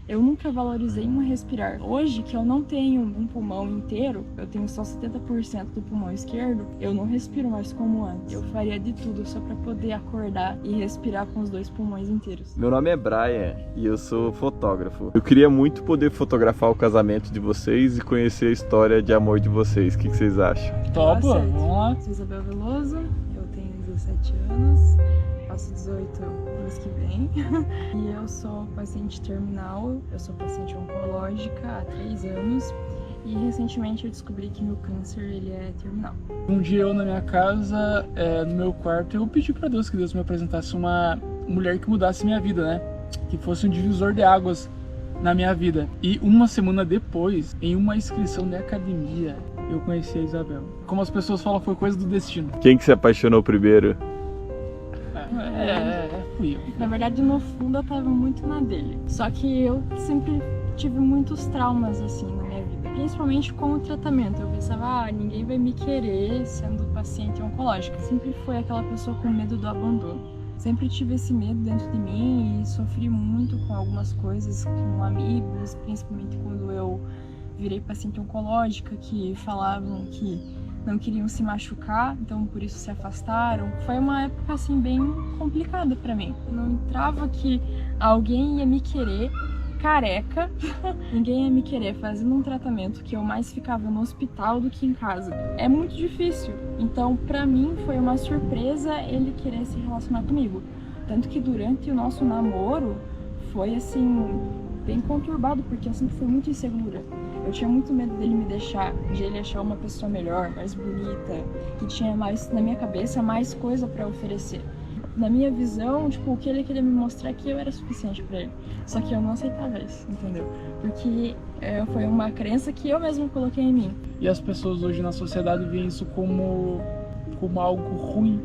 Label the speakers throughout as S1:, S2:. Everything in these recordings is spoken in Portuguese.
S1: Eu nunca valorizei um respirar. Hoje, que eu não tenho um pulmão inteiro, eu tenho só 70% do pulmão esquerdo, eu não respiro mais como antes. Eu faria de tudo só pra poder acordar e respirar com os 2 pulmões inteiros.
S2: Meu nome é Brian e eu sou fotógrafo. Eu queria muito poder fotografar o casamento de vocês e conhecer a história de amor de vocês. O que vocês acham?
S3: Topa, vamos lá.
S1: Sou Isabel Veloso, eu tenho 17 anos, faço 18 mês que vem e eu sou paciente terminal, eu sou paciente oncológica há 3 anos e recentemente eu descobri que meu câncer ele é terminal.
S3: Um dia eu na minha casa, no meu quarto, eu pedi pra Deus que Deus me apresentasse uma mulher que mudasse minha vida, né? Que fosse um divisor de águas na minha vida. E uma semana depois, em uma inscrição de academia, eu conheci a Isabel. Como as pessoas falam, foi coisa do destino.
S2: Quem que se apaixonou primeiro?
S3: Fui eu.
S1: Na verdade, no fundo, eu tava muito na dele. Só que eu sempre tive muitos traumas, assim, na minha vida. Principalmente com o tratamento. Eu pensava, ninguém vai me querer sendo paciente oncológica. Sempre fui aquela pessoa com medo do abandono. Sempre tive esse medo dentro de mim e sofri muito com algumas coisas, com amigos, principalmente quando eu virei paciente oncológica, que falavam que não queriam se machucar, então por isso se afastaram. Foi uma época assim bem complicada pra mim. Eu não entrava que alguém ia me querer careca, ninguém ia me querer fazendo um tratamento que eu mais ficava no hospital do que em casa. É muito difícil. Então pra mim foi uma surpresa ele querer se relacionar comigo. Tanto que durante o nosso namoro foi assim bem conturbado, porque eu sempre fui muito insegura. Eu tinha muito medo dele me deixar, de ele achar uma pessoa melhor, mais bonita, que tinha mais, na minha cabeça, mais coisa pra oferecer. Na minha visão, tipo, o que ele queria me mostrar é que eu era suficiente pra ele. Só que eu não aceitava isso, entendeu? Porque foi uma crença que eu mesma coloquei em mim.
S3: E as pessoas hoje na sociedade veem isso como algo ruim,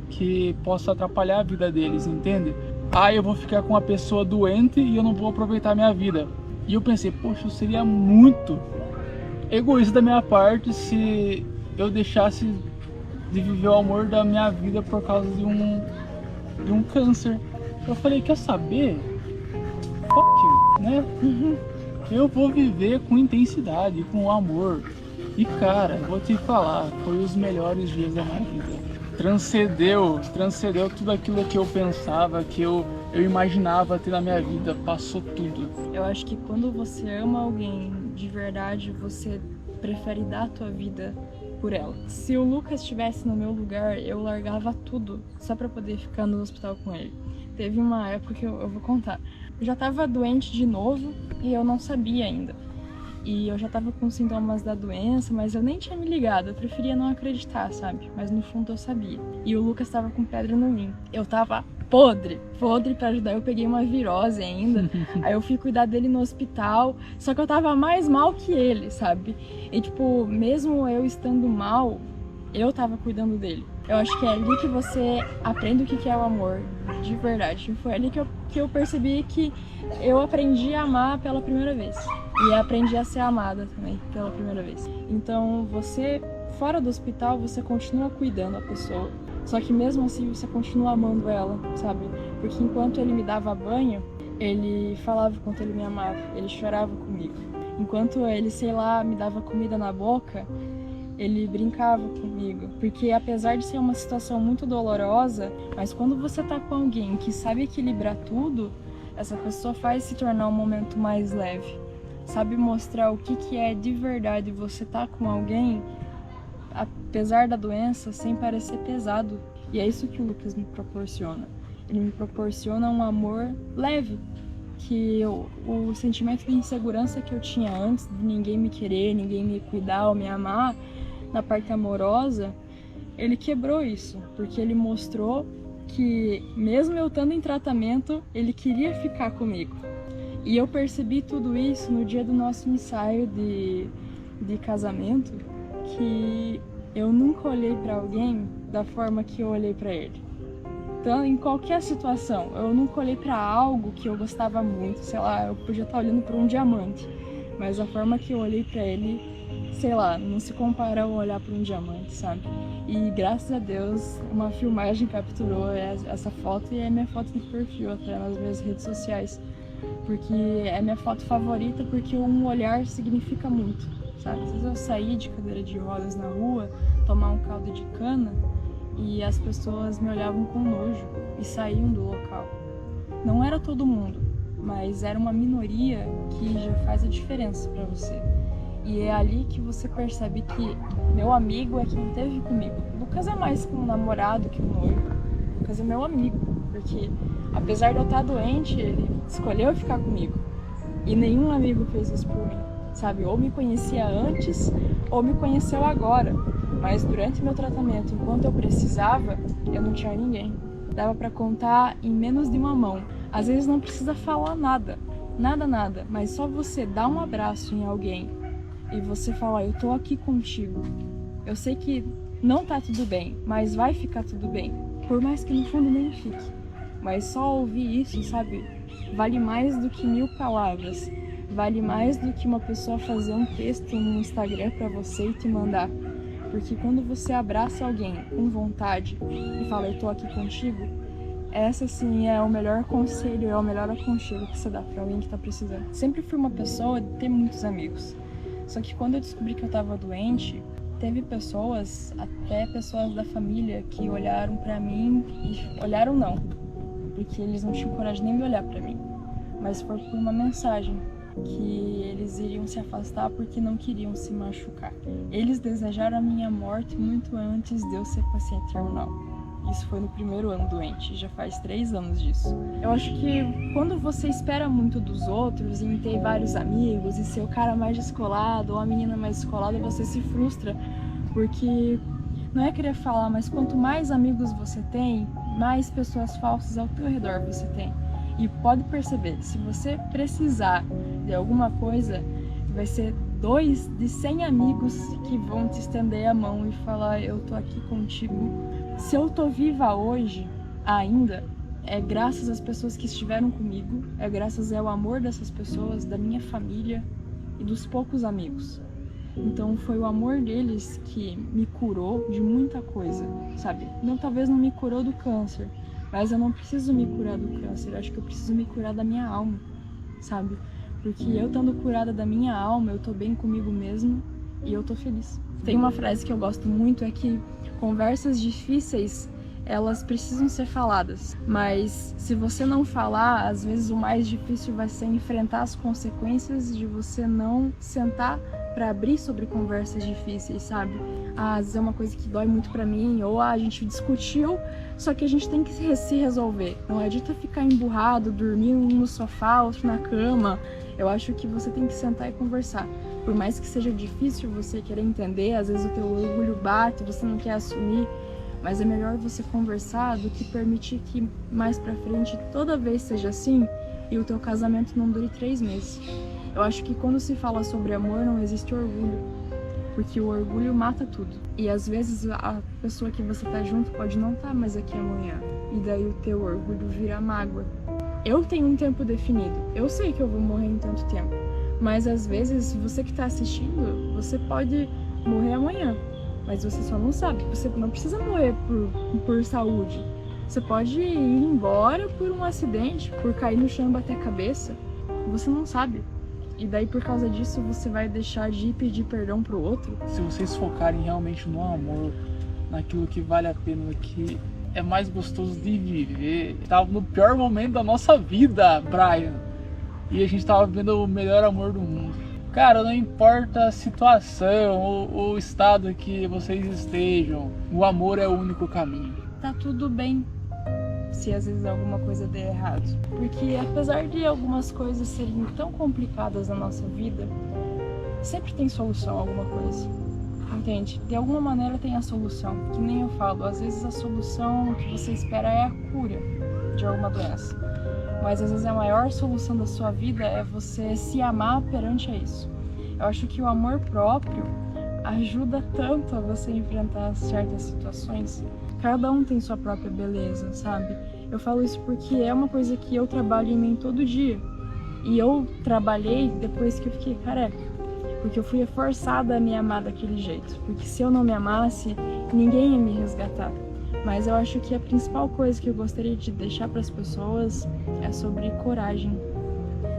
S3: que possa atrapalhar a vida deles, entende? Eu vou ficar com uma pessoa doente e eu não vou aproveitar a minha vida. E eu pensei, poxa, eu seria muito egoísta da minha parte se eu deixasse de viver o amor da minha vida por causa de um câncer. Eu falei, quer saber? Fuck, né? Eu vou viver com intensidade, com amor. E cara, vou te falar, foi os melhores dias da minha vida. Transcendeu tudo aquilo que eu pensava, que eu imaginava ter na minha vida, passou tudo.
S1: Eu acho que quando você ama alguém de verdade, você prefere dar a tua vida por ela. Se o Lucas estivesse no meu lugar, eu largava tudo só pra poder ficar no hospital com ele. Teve uma época que eu vou contar. Eu já tava doente de novo e eu não sabia ainda. E eu já tava com sintomas da doença, mas eu nem tinha me ligado, eu preferia não acreditar, sabe? Mas no fundo eu sabia. E o Lucas tava com pedra no rim. Eu tava podre pra ajudar. Eu peguei uma virose ainda, aí eu fui cuidar dele no hospital, só que eu tava mais mal que ele, sabe? E tipo, mesmo eu estando mal, eu tava cuidando dele. Eu acho que é ali que você aprende o que é o amor, de verdade. Foi ali que eu percebi que eu aprendi a amar pela primeira vez. E aprendi a ser amada também pela primeira vez. Então você, fora do hospital, você continua cuidando da pessoa. Só que mesmo assim você continua amando ela, sabe? Porque enquanto ele me dava banho, ele falava o quanto ele me amava, ele chorava comigo. Enquanto ele, sei lá, me dava comida na boca, ele brincava comigo. Porque apesar de ser uma situação muito dolorosa, mas quando você tá com alguém que sabe equilibrar tudo, essa pessoa faz se tornar um momento mais leve. Sabe mostrar o que é de verdade você tá com alguém, apesar da doença, sem parecer pesado. E é isso que o Lucas me proporciona. Ele me proporciona um amor leve. Que o sentimento de insegurança que eu tinha antes, de ninguém me querer, ninguém me cuidar ou me amar, na parte amorosa, ele quebrou isso. Porque ele mostrou que, mesmo eu estando em tratamento, ele queria ficar comigo. E eu percebi tudo isso no dia do nosso ensaio de casamento, que eu nunca olhei para alguém da forma que eu olhei para ele. Então, em qualquer situação, eu nunca olhei para algo que eu gostava muito, sei lá, eu podia estar olhando para um diamante, mas a forma que eu olhei para ele, sei lá, não se compara ao olhar para um diamante, sabe? E graças a Deus, uma filmagem capturou essa foto e é minha foto de perfil até nas minhas redes sociais. porque é minha foto favorita, porque um olhar significa muito, sabe? Às vezes eu saí de cadeira de rodas na rua, tomar um caldo de cana, e as pessoas me olhavam com nojo e saíam do local. Não era todo mundo, mas era uma minoria que já faz a diferença pra você. E é ali que você percebe que meu amigo é quem esteve comigo. O Lucas é mais que um namorado, que um noivo. O Lucas é meu amigo, porque apesar de eu estar doente, ele escolheu ficar comigo. E nenhum amigo fez isso por mim, sabe? Ou me conhecia antes, ou me conheceu agora. Mas durante meu tratamento, enquanto eu precisava, eu não tinha ninguém. Dava pra contar em menos de uma mão. Às vezes não precisa falar nada, nada, mas só você dar um abraço em alguém e você falar, eu tô aqui contigo. Eu sei que não tá tudo bem, mas vai ficar tudo bem. Por mais que no fundo nem fique. Mas só ouvir isso, sabe? Vale mais do que 1000 palavras. Vale mais do que uma pessoa fazer um texto no Instagram pra você e te mandar. Porque quando você abraça alguém com vontade e fala, eu tô aqui contigo, essa sim é o melhor conselho, é o melhor aconchego que você dá pra alguém que tá precisando. Sempre fui uma pessoa de ter muitos amigos. Só que quando eu descobri que eu tava doente, teve pessoas, até pessoas da família, que olharam pra mim e olharam não, porque eles não tinham coragem nem de olhar pra mim. Mas foi por uma mensagem que eles iriam se afastar porque não queriam se machucar. Eles desejaram a minha morte muito antes de eu ser paciente terminal. Isso foi no primeiro ano doente, já faz 3 anos disso. Eu acho que quando você espera muito dos outros em ter vários amigos e ser o cara mais descolado ou a menina mais descolada, você se frustra, porque não é querer falar, mas quanto mais amigos você tem, mais pessoas falsas ao teu redor você tem. E pode perceber, se você precisar de alguma coisa, vai ser 2 de 100 amigos que vão te estender a mão e falar, eu tô aqui contigo. Se eu tô viva hoje, ainda, é graças às pessoas que estiveram comigo, é graças ao amor dessas pessoas, da minha família e dos poucos amigos. Então foi o amor deles que me curou de muita coisa, sabe? Não, talvez não me curou do câncer, mas eu não preciso me curar do câncer, eu acho que eu preciso me curar da minha alma, sabe? Porque eu estando curada da minha alma, eu tô bem comigo mesmo e eu tô feliz. Tem uma frase que eu gosto muito, é que conversas difíceis, elas precisam ser faladas, mas se você não falar, às vezes o mais difícil vai ser enfrentar as consequências de você não sentar para abrir sobre conversas difíceis, sabe? Às vezes é uma coisa que dói muito pra mim, ou a gente discutiu, só que a gente tem que se resolver. Não adianta ficar emburrado, dormindo um no sofá, outro na cama. Eu acho que você tem que sentar e conversar. Por mais que seja difícil você querer entender, às vezes o teu orgulho bate, você não quer assumir, mas é melhor você conversar do que permitir que mais pra frente toda vez seja assim e o teu casamento não dure 3 meses. Eu acho que quando se fala sobre amor não existe orgulho, porque o orgulho mata tudo. E às vezes a pessoa que você tá junto pode não estar mais aqui amanhã, e daí o teu orgulho vira mágoa. Eu tenho um tempo definido, eu sei que eu vou morrer em tanto tempo, mas às vezes você que tá assistindo, você pode morrer amanhã, mas você só não sabe. Você não precisa morrer por saúde, você pode ir embora por um acidente, por cair no chão e bater a cabeça, você não sabe. E daí por causa disso você vai deixar de pedir perdão pro outro.
S3: Se vocês focarem realmente no amor, naquilo que vale a pena, que é mais gostoso de viver. Tava no pior momento da nossa vida, Brian, e a gente tava vivendo o melhor amor do mundo. Cara, não importa a situação ou o estado que vocês estejam, o amor é o único caminho.
S1: Tá tudo bem se às vezes alguma coisa der errado, porque apesar de algumas coisas serem tão complicadas na nossa vida, sempre tem solução a alguma coisa, entende? De alguma maneira tem a solução, que nem eu falo, às vezes a solução que você espera é a cura de alguma doença, mas às vezes a maior solução da sua vida é você se amar perante a isso. Eu acho que o amor próprio ajuda tanto a você enfrentar certas situações. Cada um tem sua própria beleza, sabe? Eu falo isso porque é uma coisa que eu trabalho em mim todo dia. E eu trabalhei depois que eu fiquei careca. Porque eu fui forçada a me amar daquele jeito. Porque se eu não me amasse, ninguém ia me resgatar. Mas eu acho que a principal coisa que eu gostaria de deixar para as pessoas é sobre coragem.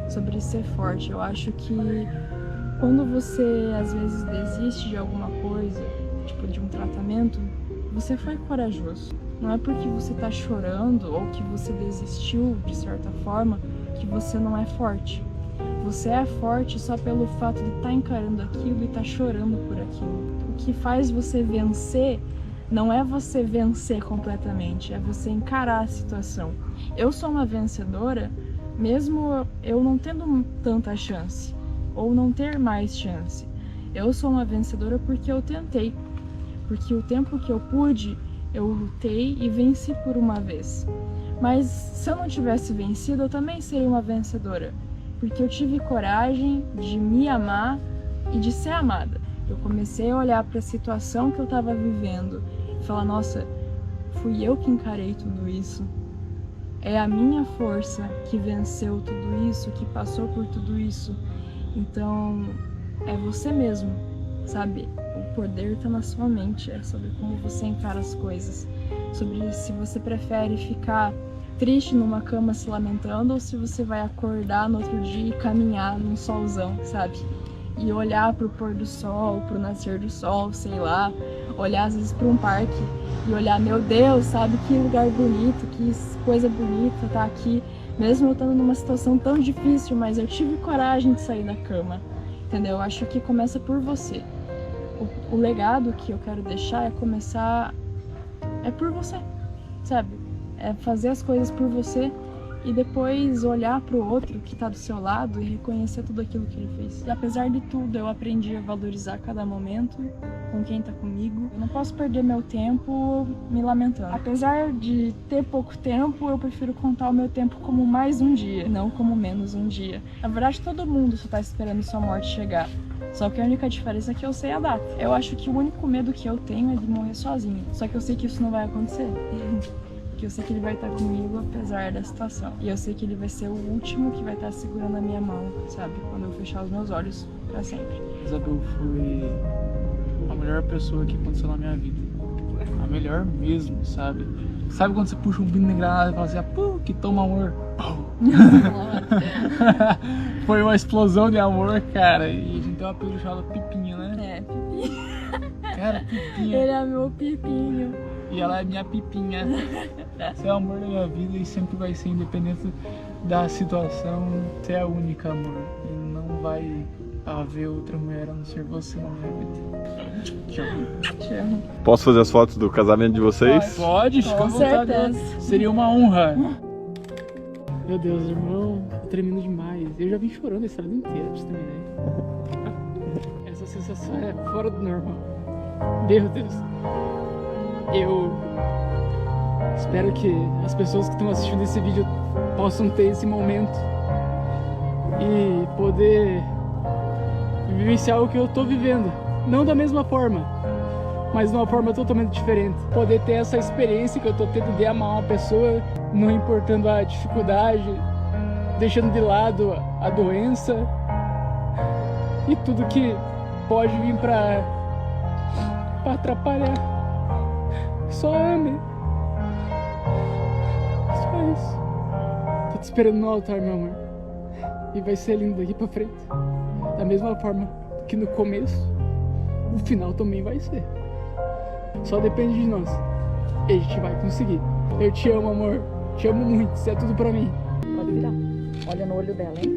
S1: sobre ser forte. Eu acho que quando você às vezes desiste de alguma coisa, tipo de um tratamento, você foi corajoso. Não é porque você tá chorando ou que você desistiu de certa forma que você não é forte. Você é forte só pelo fato de estar encarando aquilo e estar chorando por aquilo. O que faz você vencer não é você vencer completamente, é você encarar a situação. Eu sou uma vencedora mesmo eu não tendo tanta chance ou não ter mais chance. Eu sou uma vencedora porque eu tentei. Porque o tempo que eu pude, eu lutei e venci por uma vez. Mas se eu não tivesse vencido, eu também seria uma vencedora. Porque eu tive coragem de me amar e de ser amada. Eu comecei a olhar para a situação que eu estava vivendo e falar, nossa, fui eu que encarei tudo isso. É a minha força que venceu tudo isso, que passou por tudo isso. Então, é você mesmo, sabe? O poder está na sua mente, é sobre como você encara as coisas. Sobre se você prefere ficar triste numa cama se lamentando ou se você vai acordar no outro dia e caminhar num solzão, sabe? E olhar pro pôr do sol, pro nascer do sol, sei lá. Olhar às vezes pra um parque e olhar, meu Deus, sabe? Que lugar bonito, que coisa bonita tá aqui. Mesmo eu estando numa situação tão difícil, mas eu tive coragem de sair da cama, entendeu? Eu acho que começa por você. O legado que eu quero deixar é começar... é por você, sabe? É fazer as coisas por você e depois olhar pro outro que tá do seu lado e reconhecer tudo aquilo que ele fez. E apesar de tudo, eu aprendi a valorizar cada momento com quem tá comigo. Eu não posso perder meu tempo me lamentando. Apesar de ter pouco tempo, eu prefiro contar o meu tempo como mais um dia, não como menos um dia. Na verdade, todo mundo só tá esperando sua morte chegar. Só que a única diferença é que eu sei a data. Eu acho que o único medo que eu tenho é de morrer sozinho. Só que eu sei que isso não vai acontecer. Porque eu sei que ele vai estar comigo apesar da situação. E eu sei que ele vai ser o último que vai estar segurando a minha mão, sabe? Quando eu fechar os meus olhos pra sempre.
S3: Isabel foi a melhor pessoa que aconteceu na minha vida. A melhor mesmo, sabe? Sabe quando você puxa um pino de granada e fala assim, pô, que toma amor. Foi uma explosão de amor, cara. E a gente tem um apelido chamado Pipinho, né?
S1: É, Pipinho.
S3: Cara, Pipinho.
S1: Ele é meu Pipinho.
S3: E ela é minha Pipinha. Você é o amor da minha vida e sempre vai ser, independente da situação. Você é a única, amor. E não vai haver outra mulher a não ser você na minha vida. Te amo.
S1: Te amo.
S2: Posso fazer as fotos do casamento de vocês?
S3: Pode, fica à
S1: Com
S3: vontade.
S1: certeza.
S3: Seria uma honra. Meu Deus, irmão, tô tremendo demais. Eu já vim chorando a estrada inteira, pra você ter uma ideia. Essa sensação é fora do normal. Meu Deus. Eu espero que as pessoas que estão assistindo esse vídeo possam ter esse momento e poder vivenciar o que eu tô vivendo. Não da mesma forma, mas de uma forma totalmente diferente. Poder ter essa experiência que eu tô tendo de amar uma pessoa, não importando a dificuldade, deixando de lado a doença e tudo que pode vir pra atrapalhar. Só ame. Só isso. Tô te esperando no altar, meu amor. E vai ser lindo daqui pra frente. Da mesma forma que no começo, o final também vai ser. Só depende de nós. E a gente vai conseguir. Eu te amo, amor. Te amo muito. Isso é tudo pra mim.
S4: Pode virar. Olha no olho dela, hein?